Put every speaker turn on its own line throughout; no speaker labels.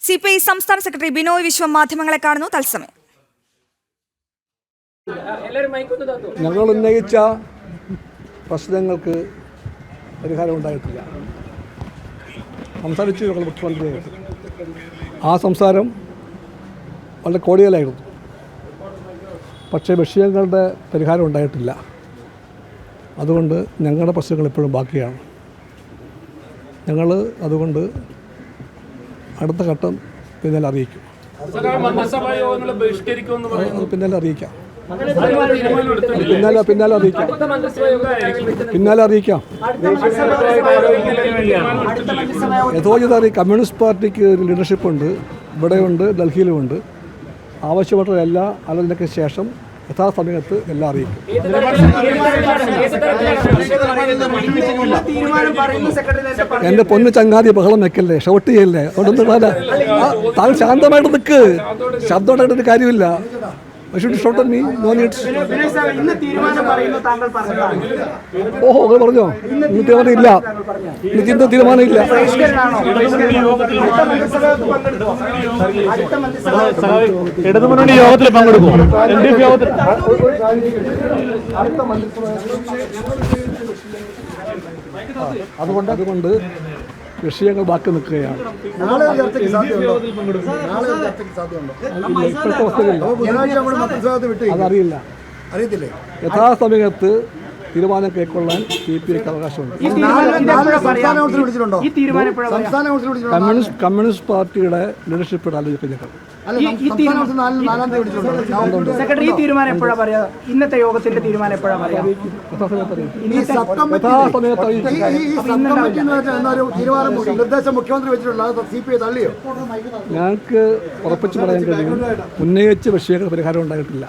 CPI സംസ്ഥാന secretary Binoy Viswam മാധ്യമങ്ങളെ കാണുന്നു തത്സമയം.
ഞങ്ങൾ ഉന്നയിച്ച പ്രശ്നങ്ങൾക്ക് പരിഹാരം ഉണ്ടായിട്ടില്ല. സംസാരിച്ചു ഞങ്ങൾ മുഖ്യമന്ത്രിയായിട്ട്. ആ സംസാരം വളരെ കോടികളായിരുന്നു. പക്ഷേ വിഷയങ്ങളുടെ പരിഹാരം ഉണ്ടായിട്ടില്ല. അതുകൊണ്ട് ഞങ്ങളുടെ പ്രശ്നങ്ങൾ ഇപ്പോഴും ബാക്കിയാണ്. ഞങ്ങൾ അതുകൊണ്ട് അടുത്ത ഘട്ടം പിന്നാലെ അറിയിക്കും. പിന്നാലെ അറിയിക്കാം. പിന്നാലെ അറിയിക്കാം. യഥോചിത കമ്മ്യൂണിസ്റ്റ് പാർട്ടിക്ക് ഒരു ലീഡർഷിപ്പ് ഉണ്ട്, ഇവിടെയുണ്ട്, ഡൽഹിയിലുമുണ്ട്. ആവശ്യപ്പെട്ട എല്ലാ ആലോചനയ്ക്ക് ശേഷം യഥാസമയത്ത് എല്ലാം അറിയിക്കും. എൻ്റെ പൊന്നു ചങ്ങാതി ബഹളം വെക്കല്ലേ, ഷോട്ട് ചെയ്യല്ലേ. അതുകൊണ്ടൊന്നും താങ്കൾ ശാന്തമായിട്ട് നിൽക്ക്. ശബ്ദമായിട്ടൊരു കാര്യമില്ല. ഓഹോ, അങ്ങനെ പറഞ്ഞോ? ഇന്ന് തീരുമാനം ഇല്ല. ഇന്ന് തീരുമാനം ഇല്ല.
ഇടതുമുന്നണി യോഗത്തിൽ പങ്കെടുക്കും.
അതുകൊണ്ട് വിഷയങ്ങൾ ബാക്കി നിൽക്കുകയാണ്. അതറിയില്ല. യഥാസമയത്ത് തീരുമാനം കൈക്കൊള്ളാൻ CPIക്ക് അവകാശമുണ്ട്. കമ്മ്യൂണിസ്റ്റ് പാർട്ടിയുടെ ലീഡർഷിപ്പ് ആലോചിക്കും.
ഇന്നത്തെ യോഗത്തിന്റെ തീരുമാനം എപ്പോഴാണ് പറയാ?
ഞങ്ങൾക്ക് ഉറപ്പിച്ച് പറയാൻ കഴിയും, ഉന്നയിച്ച വിഷയങ്ങൾ പരിഹാരം ഉണ്ടായിട്ടില്ല.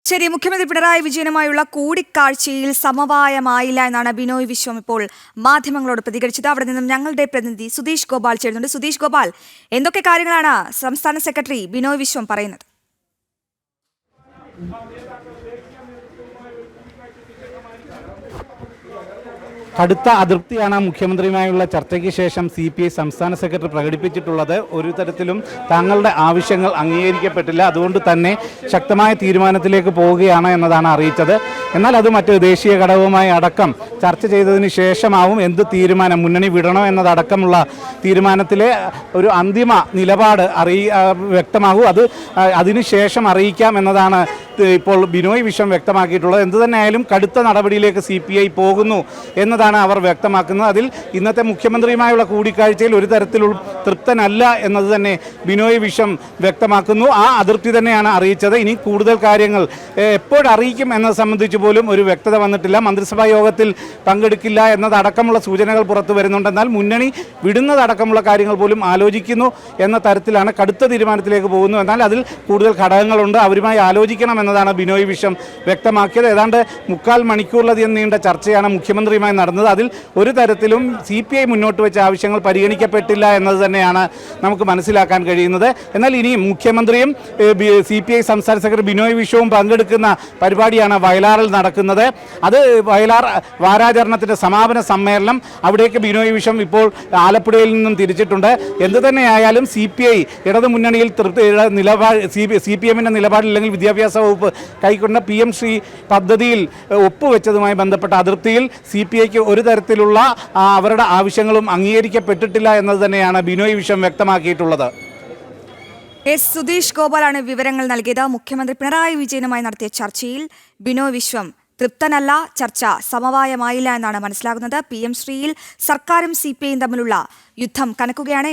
ശരി, മുഖ്യമന്ത്രി പിണറായി വിജയനുമായുള്ള കൂടിക്കാഴ്ചയിൽ സമവായമായില്ല എന്നാണ് ബിനോയ് വിശ്വം ഇപ്പോൾ മാധ്യമങ്ങളോട് പ്രതികരിച്ചത്. അവിടെ നിന്നും ഞങ്ങളുടെ പ്രതിനിധി സുധീഷ് ഗോപാൽ ചേരുന്നുണ്ട്. സുധീഷ് ഗോപാൽ, എന്തൊക്കെ കാര്യങ്ങളാണ് സംസ്ഥാന സെക്രട്ടറി ബിനോയ് വിശ്വം പറയുന്നത്?
കടുത്ത അതൃപ്തിയാണ് മുഖ്യമന്ത്രിയുമായുള്ള ചർച്ചയ്ക്ക് ശേഷം CPI സംസ്ഥാന സെക്രട്ടറി പ്രകടിപ്പിച്ചിട്ടുള്ളത്. ഒരു തരത്തിലും തങ്ങളുടെ ആവശ്യങ്ങൾ അംഗീകരിക്കപ്പെട്ടില്ല, അതുകൊണ്ട് തന്നെ ശക്തമായ തീരുമാനത്തിലേക്ക് പോവുകയാണ് എന്നതാണ് അറിയിച്ചത്. എന്നാൽ അത് മറ്റ് ദേശീയ ഘടകവുമായി അടക്കം ചർച്ച ചെയ്തതിന് ശേഷമാവും എന്ത് തീരുമാനം, മുന്നണി വിടണോ എന്നതടക്കമുള്ള തീരുമാനത്തിലെ ഒരു അന്തിമ നിലപാട് വ്യക്തമാകൂ. അതിനുശേഷം അറിയിക്കാം എന്നതാണ് ഇപ്പോൾ ബിനോയ് വിശ്വം വ്യക്തമാക്കിയിട്ടുള്ളത്. എന്തു തന്നെയായാലും കടുത്ത നടപടിയിലേക്ക് CPI പോകുന്നു എന്നതാണ് അവർ വ്യക്തമാക്കുന്നത്. അതിൽ ഇന്നത്തെ മുഖ്യമന്ത്രിയുമായുള്ള കൂടിക്കാഴ്ചയിൽ ഒരു തരത്തിലുള്ള തൃപ്തനല്ല എന്നത് തന്നെ ബിനോയ് വിശ്വം വ്യക്തമാക്കുന്നു. ആ അതൃപ്തി തന്നെയാണ് അറിയിച്ചത്. ഇനി കൂടുതൽ കാര്യങ്ങൾ എപ്പോഴറിയിക്കും എന്നത് സംബന്ധിച്ച് പോലും ഒരു വ്യക്തത വന്നിട്ടില്ല. മന്ത്രിസഭാ യോഗത്തിൽ പങ്കെടുക്കില്ല എന്നതടക്കമുള്ള സൂചനകൾ പുറത്തു വരുന്നുണ്ട്. എന്നാൽ മുന്നണി വിടുന്നതടക്കമുള്ള കാര്യങ്ങൾ പോലും ആലോചിക്കുന്നു എന്ന തരത്തിലാണ് കടുത്ത തീരുമാനത്തിലേക്ക് പോകുന്നു. എന്നാൽ അതിൽ കൂടുതൽ ഘടകങ്ങളുണ്ട്, അവരുമായി ആലോചിക്കണം എന്നതാണ് ബിനോയ് വിശ്വം വ്യക്തമാക്കിയത്. ഏതാണ്ട് 3/4 മണിക്കൂറിലധികം നീണ്ട ചർച്ചയാണ് മുഖ്യമന്ത്രിയുമായി നടന്നത്. അതിൽ ഒരു തരത്തിലും CPI മുന്നോട്ട് വെച്ച ആവശ്യങ്ങൾ പരിഗണിക്കപ്പെട്ടില്ല എന്നത് തന്നെയാണ് നമുക്ക് മനസ്സിലാക്കാൻ കഴിയുന്നത്. എന്നാൽ ഇനിയും മുഖ്യമന്ത്രിയും CPI സംസ്ഥാന സെക്രട്ടറി ബിനോയ് വിശ്വവും പങ്കെടുക്കുന്ന പരിപാടിയാണ് വയലാറിൽ നടക്കുന്നത്. അത് വയലാർ വാരാചരണത്തിൻ്റെ സമാപന സമ്മേളനം. അവിടേക്ക് ബിനോയ് വിശ്വം ഇപ്പോൾ ആലപ്പുഴയിൽ നിന്നും തിരിച്ചിട്ടുണ്ട്. എന്തു തന്നെയായാലും CPI ഇടതുമുന്നണിയിൽ CPM-ൻ്റെ നിലപാടില്ലെങ്കിൽ വിദ്യാഭ്യാസ വകുപ്പ് കൈക്കൊണ്ട PM ശ്രീ പദ്ധതിയിൽ ഒപ്പുവെച്ചതുമായി ബന്ധപ്പെട്ട അതൃപ്തിയിൽ CPIക്ക് ഒരു തരത്തിലുള്ള അവരുടെ ആവശ്യങ്ങളും അംഗീകരിക്കപ്പെട്ടിട്ടില്ല എന്നത് തന്നെയാണ് ബിനോയ് വിശ്വം വ്യക്തമാക്കിയിട്ടുള്ളത്.
സുധീഷ് ഗോപാലാണ് വിവരങ്ങൾ നൽകിയത്. മുഖ്യമന്ത്രി പിണറായി വിജയനുമായി നടത്തിയ ചർച്ചയിൽ ബിനോയ് വിശ്വം തൃപ്തനല്ല, ചർച്ച സമവായമായില്ല എന്നാണ് മനസ്സിലാകുന്നത്. PM ശ്രീയിൽ സർക്കാരും CPIയും തമ്മിലുള്ള യുദ്ധം കനക്കുകയാണ്.